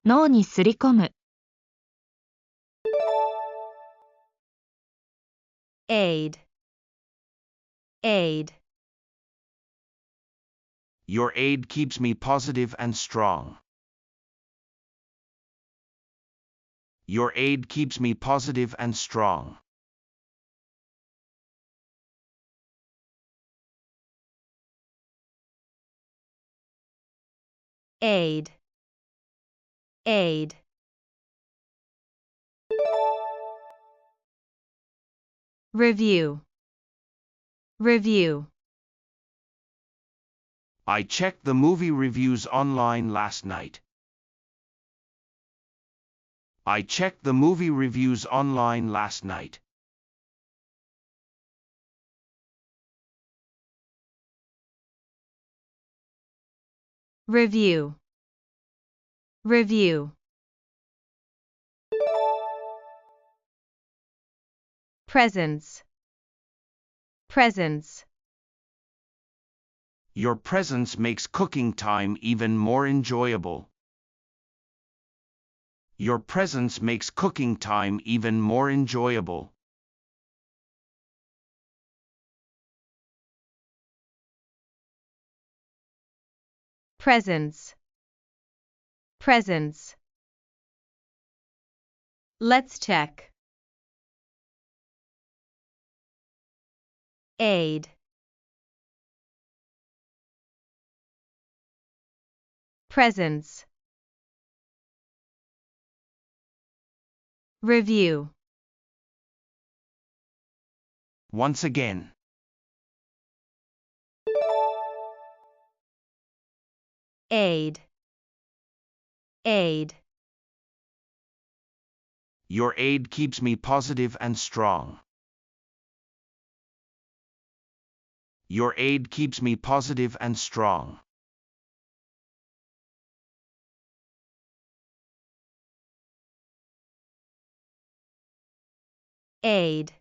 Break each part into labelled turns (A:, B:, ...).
A: 脳にすり込む。
B: aid, aid.
C: Your aid keeps me positive and strong. Your aid keeps me positive and strong.
B: Aid, aid. Review, review.
C: I checked the movie reviews online last night. I checked the movie reviews online last night.
B: Review, review. Presence, presence.
C: Your presence makes cooking time even more enjoyable. Your presence makes cooking time even more enjoyable.
B: Presence, presence. Let's check. Aid, presence. Review.
C: Once again.
B: Aid, aid.
C: Your aid keeps me positive and strong. Your aid keeps me positive and strong.
B: Aid,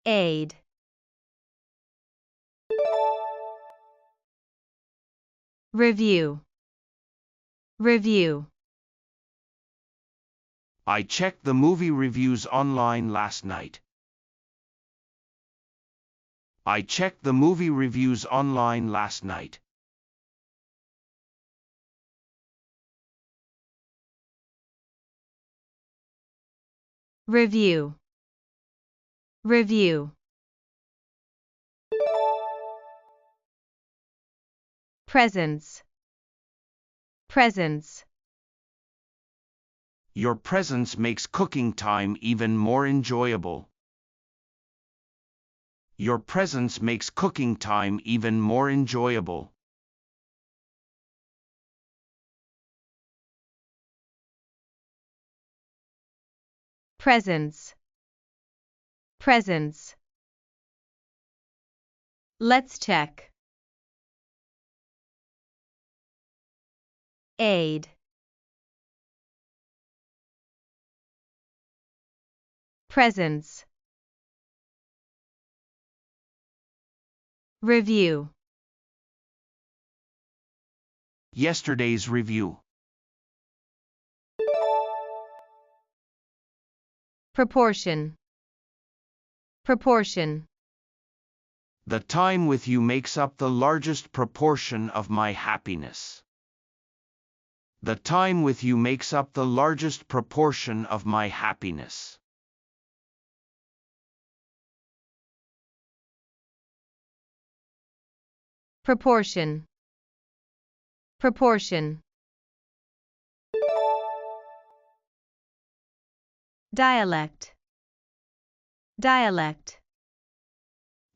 B: aid. Review, review.
C: I checked the movie reviews online last night. I checked the movie reviews online last night.
B: Review, review. Presence, presence.
C: Your presence makes cooking time even more enjoyable. Your presence makes cooking time even more enjoyable.
B: Presence, presence. Let's check. Aid, presence. Review.
C: Yesterday's review.
B: Proportion, proportion.
C: The time with you makes up the largest proportion of my happiness. The time with you makes up the largest proportion of my happiness.
B: Proportion, proportion. Dialect, dialect.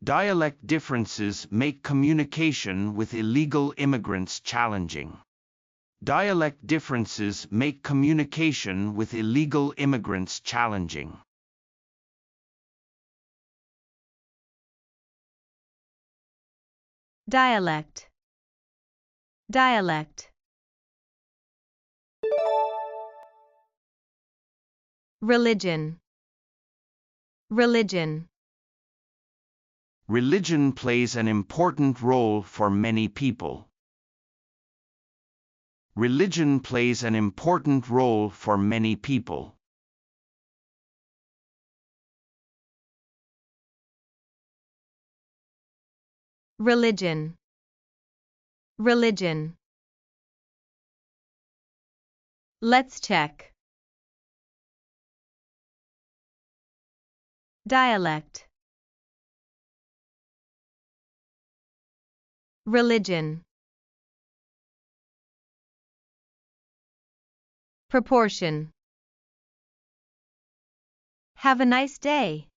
C: Dialect differences make communication with illegal immigrants challenging. Dialect differences make communication with illegal immigrants challenging.
B: Dialect, dialect. Religion, religion.
C: Religion plays an important role for many people. Religion plays an important role for many people.
B: Religion. Religion. Let's check. Dialect. Religion. Proportion. Have a nice day.